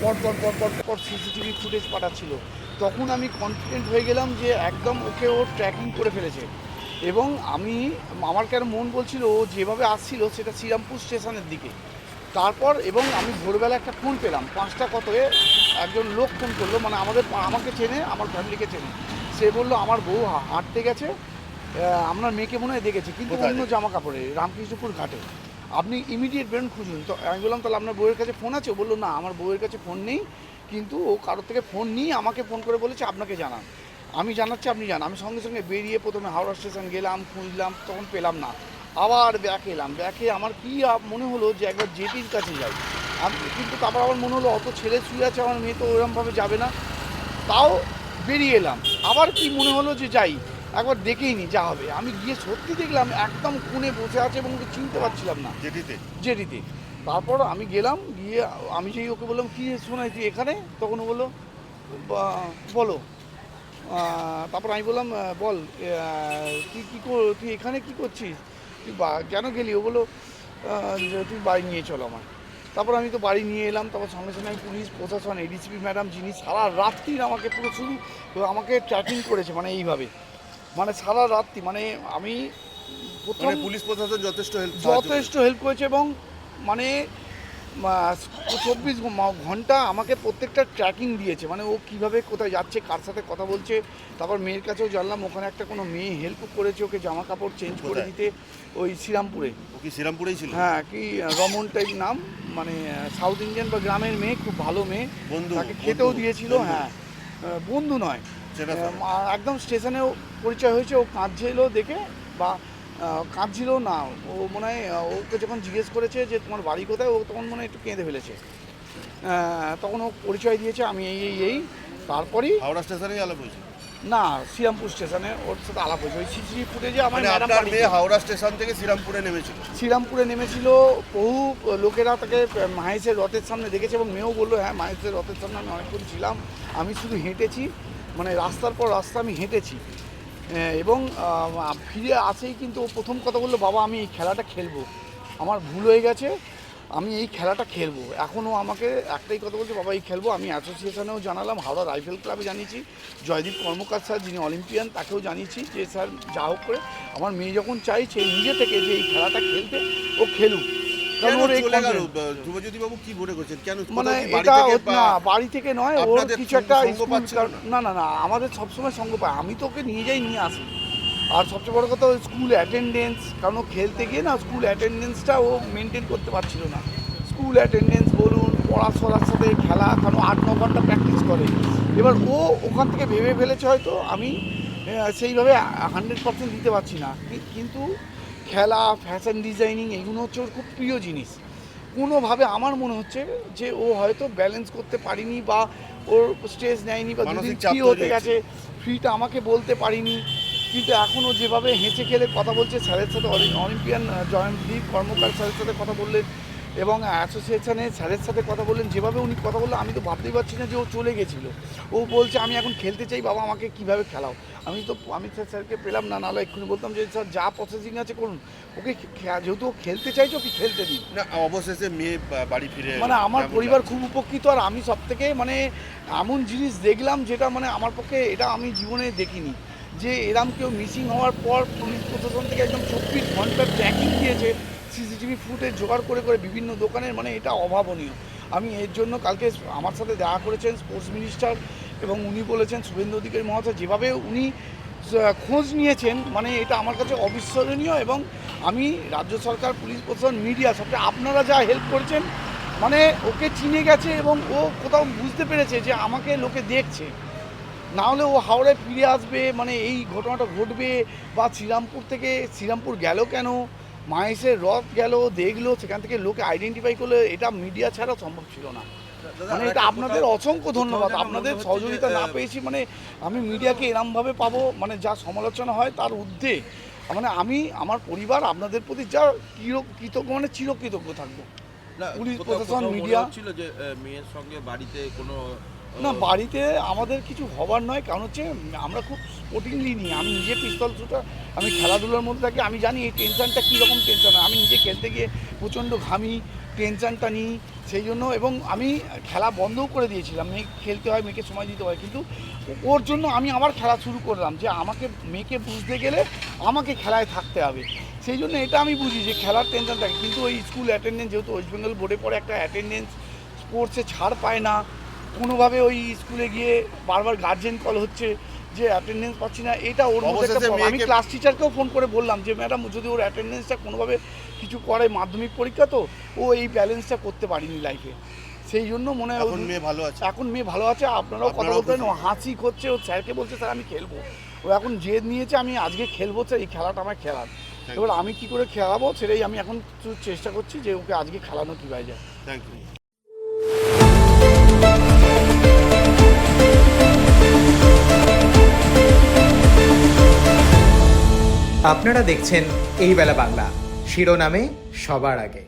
পর পর পর পর পর সিসিটিভি ফুটেজ পাঠাচ্ছিল। তখন আমি কনফিডেন্ট হয়ে গেলাম যে একদম ওকে ও ট্র্যাকিং করে ফেলেছে। এবং আমার কেন মন বলছিল ও যেভাবে আসছিল সেটা শ্রীরামপুর স্টেশনের দিকে। তারপর এবং আমি ভোরবেলা একটা ফোন পেলাম 5টা কতয়ে একজন লোক ফোন করলো, মানে আমাকে চেনে, আমার ফ্যামিলিকে চেনে। সে বললো আমার বউ হাঁটতে গেছে, আপনার মেয়েকে মনে হয় দেখেছে, কিন্তু অন্য জামা কাপড়ে, রামকৃষ্ণপুর ঘাটে, আপনি ইমিডিয়েট বেরোন খুঁজুন। তো আমি বললাম তাহলে আপনার বউয়ের কাছে ফোন আছে? ও বললো না আমার বউয়ের কাছে ফোন নেই, কিন্তু ও কারোর থেকে ফোন নিয়ে আমাকে ফোন করে বলেছে আপনাকে জানান। আমি জানাচ্ছি আপনি জান। আমি সঙ্গে সঙ্গে বেরিয়ে প্রথমে হাওড়া স্টেশন গেলাম, খুঁজলাম, তখন পেলাম না। আবার ব্যাক এলাম, ব্যাকে আমার কি মনে হলো যে একবার জেটির কাছে যাই। আমি কিন্তু তারপর আমার মনে হলো অত ছেলে শুয়ে আছে, আমার মেয়ে তো ওরকমভাবে যাবে না, তাও বেরিয়ে এলাম। আবার কি মনে হলো যে যাই, একবার দেখেই নি যা হবে। আমি গিয়ে সত্যি দেখলাম একদম কোণে বসে আছে এবং ওকে চিনতে পারছিলাম না, জেডিতে। তারপর আমি গেলাম, গিয়ে আমি যেই ওকে বললাম কী শোনাই তুই এখানে, তখন ও বললো বলো। তারপর আমি বললাম বল তুই তুই এখানে কী করছিস, তুই কেন গেলি? ও বললো যে তুই বাড়ি নিয়ে চলো আমার। তারপর আমি তো বাড়ি নিয়ে এলাম। তারপর সঙ্গে সঙ্গে আমি পুলিশ প্রশাসন, এডিসিপি ম্যাডাম, যিনি সারা রাত্রির আমাকে পুরো শুধু আমাকে ট্র্যাকিং করেছে, মানে এইভাবে, মানে সারা রাত্রি, মানে আমি প্রথম পুলিশ প্রশাসন যথেষ্ট হেল্প করেছে। এবং মানে 24 ঘন্টা আমাকে প্রত্যেকটা ট্র্যাকিং দিয়েছে, মানে ও কীভাবে কোথায় যাচ্ছে, কার সাথে কথা বলছে। তারপর মেয়ের কাছেও জানলাম ওখানে একটা কোনো মেয়ে হেল্প করেছে ওকে জামা কাপড় চেঞ্জ করে দিতে, ওই শ্রীরামপুরে। ও কি শ্রীরামপুরেই ছিল? হ্যাঁ, কি রমন টাইপ নাম, মানে সাউথ ইন্ডিয়ান বা গ্রামের মেয়ে, খুব ভালো মেয়ে, তাকে খেতেও দিয়েছিল। হ্যাঁ, বন্ধু নয়, একদম স্টেশনেও পরিচয় হয়েছে। ও কাঁদছিল দেখে, বা কাঁদছিল না, ও মনে হয় ওকে যখন জিজ্ঞেস করেছে যে তোমার বাড়ি কোথায়, ও তখন মনে হয় একটু কেঁদে ফেলেছে। তখন ও পরিচয় দিয়েছে আমি এই তারপরেই হাওড়া স্টেশনেই আলাপ হয়েছে? না, শ্রীরামপুর স্টেশনে ওর সাথে আলাপ হয়েছে। ওই সিসিটিভি ফুটেজে আমার আপনার মেয়ে হাওড়া স্টেশন থেকে শ্রীরামপুরে নেমেছিল। বহু লোকেরা তাকে মাহেশের রথের সামনে দেখেছে এবং মেয়েও বললো হ্যাঁ মাহেশের রথের সামনে আমি অনেকক্ষণ ছিলাম, আমি শুধু হেঁটেছি, মানে রাস্তার পর রাস্তা আমি হেঁটেছি। এবং ফিরে আসেই কিন্তু ও প্রথম কথা বললো বাবা আমি এই খেলাটা খেলবো, আমার ভুল হয়ে গেছে, আমি এই খেলাটা খেলবো। এখনও আমাকে একটাই কথা বলছে বাবা এই খেলবো। আমি অ্যাসোসিয়েশনেও জানালাম, হাওড়া রাইফেল ক্লাবে জানিয়েছি, জয়দীপ কর্মকার স্যার যিনি অলিম্পিয়ান তাকেও জানিয়েছি যে স্যার যা হোক করে আমার মেয়ে যখন চাইছে নিজে থেকে যে এই খেলাটা খেলতে, ও খেলুক। মানে এটা না বাড়ি থেকে নয়, ওর কিছু একটা না না না আমাদের সবসময় সঙ্গ পায়, আমি তো ওকে নিয়ে যাই নিয়ে আসি। আর সবচেয়ে বড় কথা স্কুল অ্যাটেন্ডেন্স, কারণ ও খেলতে গিয়ে না স্কুল অ্যাটেন্ডেন্সটা ও মেনটেন করতে পারছিল না। স্কুল অ্যাটেন্ডেন্স বলুন, পড়াশোনার সাথে খেলা, কারণ 8-9 ঘন্টা প্র্যাকটিস করে। এবার ও ওখান থেকে ভেবে ফেলেছে হয়তো আমি সেইভাবে 100% দিতে পারছি না, কিন্তু খেলা, ফ্যাশন ডিজাইনিং এগুলো হচ্ছে ওর খুব প্রিয় জিনিস। কোনোভাবে আমার মনে হচ্ছে যে ও হয়তো ব্যালেন্স করতে পারিনি, বা ওর স্ট্রেস নেয়নি, বা দুদিন ফ্রি হতে গেছে, ফ্রিটা আমাকে বলতে পারিনি। কিন্তু এখনও যেভাবে হেঁচে খেলে কথা বলছে স্যারের সাথে, অলিম্পিয়ান জয়দীপ কর্মকার স্যারের সাথে কথা বললেন এবং অ্যাসোসিয়েশনে স্যারের সাথে কথা বললেন, যেভাবে উনি কথা বললেন আমি তো ভাবতেই পারছি না যে ও চলে গেছিলো। ও বলছে আমি এখন খেলতে চাই বাবা, আমাকে কীভাবে খেলাও। আমি স্যারকে পেলাম না, নাহলে এক্ষুনি বলতাম যে স্যার যা প্রসেসিং আছে করুন, ওকে যেহেতু ও খেলতে চাইছো ওকে খেলতে দিন না। অবশেষে মেয়ে বাড়ি ফিরে, মানে আমার পরিবার খুব উপকৃত। আর আমি সব থেকে মানে এমন জিনিস দেখলাম যেটা মানে আমার পক্ষে এটা আমি জীবনে দেখিনি, যে এরম কেউ মিসিং হওয়ার পর পুলিশ প্রশাসন থেকে একদম 24 ঘন্টা ট্র্যাকিং দিয়েছে, সিসিটিভি ফুটেজ জোগাড় করে করে বিভিন্ন দোকানের, মানে এটা অভাবনীয়। আমি এর জন্য কালকে আমার সাথে দেখা করেছেন স্পোর্টস মিনিস্টার, এবং উনি বলেছেন শুভেন্দু অধিকারী মহাশয়, যেভাবে উনি খোঁজ নিয়েছেন, মানে এটা আমার কাছে অবিস্মরণীয়। এবং আমি রাজ্য সরকার, পুলিশ প্রশাসন, মিডিয়া, সবচেয়ে আপনারা যা হেল্প করেছেন, মানে ওকে চিনে গেছে এবং ও কোথাও বুঝতে পেরেছে যে আমাকে লোকে দেখছে, না হলে ও হাওড়ায় ফিরে আসবে, মানে এই ঘটনাটা ঘটবে, বা শ্রীরামপুর গেল কেন, মাহেশের রথ গেল দেখলো, সেখান থেকে লোকে আইডেন্টিফাই করলে, এটা মিডিয়া ছাড়া সম্ভব ছিল না। মানে এটা আপনাদের অসংখ্য ধন্যবাদ, আপনাদের সহযোগিতা না পেয়েছি, মানে আমি মিডিয়াকে এরমভাবে পাবো, মানে যা সমালোচনা হয় তার ঊর্ধ্বে, মানে আমি আমার পরিবার আপনাদের প্রতি যা কৃতজ্ঞ, মানে চিরকৃতজ্ঞ থাকবো। পুলিশ প্রশাসন, মিডিয়া ছিল যে মেয়ের সঙ্গে বাড়িতে কোনো না, বাড়িতে আমাদের কিছু হবার নয়, কারণ হচ্ছে আমরা খুব স্পোর্টিংলি নিই। আমি নিজে পিস্তল শুটার, আমি খেলাধুলার মধ্যে থাকি, আমি জানি এই টেনশনটা কীরকম টেনশন হয়। আমি নিজে খেলতে গিয়ে প্রচণ্ড ঘামি, টেনশনটা নিই সেই জন্য, এবং আমি খেলা বন্ধও করে দিয়েছিলাম। মেয়ে খেলতে হয়, মেয়েকে সময় দিতে হয়, কিন্তু ওর জন্য আমি আবার খেলা শুরু করলাম যে আমাকে মেয়েকে বুঝতে গেলে আমাকে খেলায় থাকতে হবে। সেই জন্য এটা আমি বুঝি যে খেলার টেনশন থাকে, কিন্তু ওই স্কুল অ্যাটেন্ডেন্স, যেহেতু ওয়েস্ট বেঙ্গল বোর্ডে পড়ে, একটা অ্যাটেন্ডেন্স স্পোর্টসে ছাড় পায় না কোনোভাবে। ওই স্কুলে গিয়ে বারবার গার্জেন কল হচ্ছে যে অ্যাটেন্ডেন্স পাচ্ছি না, এটা ওর মধ্যে একটা অবশেষে problem। আমি মেয়েকে- ক্লাস টিচারকেও ফোন করে বললাম যে ম্যাডাম যদি ওর অ্যাটেন্ডেন্সটা কোনোভাবে কিছু করে, মাধ্যমিক পরীক্ষা তো, ও এই ব্যালেন্সটা করতে পারিনি লাইফে, সেই জন্য মনে হয় এখন মেয়ে ভালো আছে। এখন মেয়ে ভালো আছে। আপনারাও কথা আপনারাও বলতেন, ও খুশি? হাসি করছে, ও স্যারকে বলছে স্যার আমি খেলবো। ও এখন জেদ নিয়েছে আমি আজকে খেলবো স্যার, এই খেলাটা আমার খেলার। এবার আমি কি করে খেলাবো সেটাই আমি এখন একটু চেষ্টা করছি যে ওকে আজকে খেলানো কীভাবে যায়। Thank you. আপনারা দেখছেন এই বেলা বাংলা, শিরোনামে সবার আগে।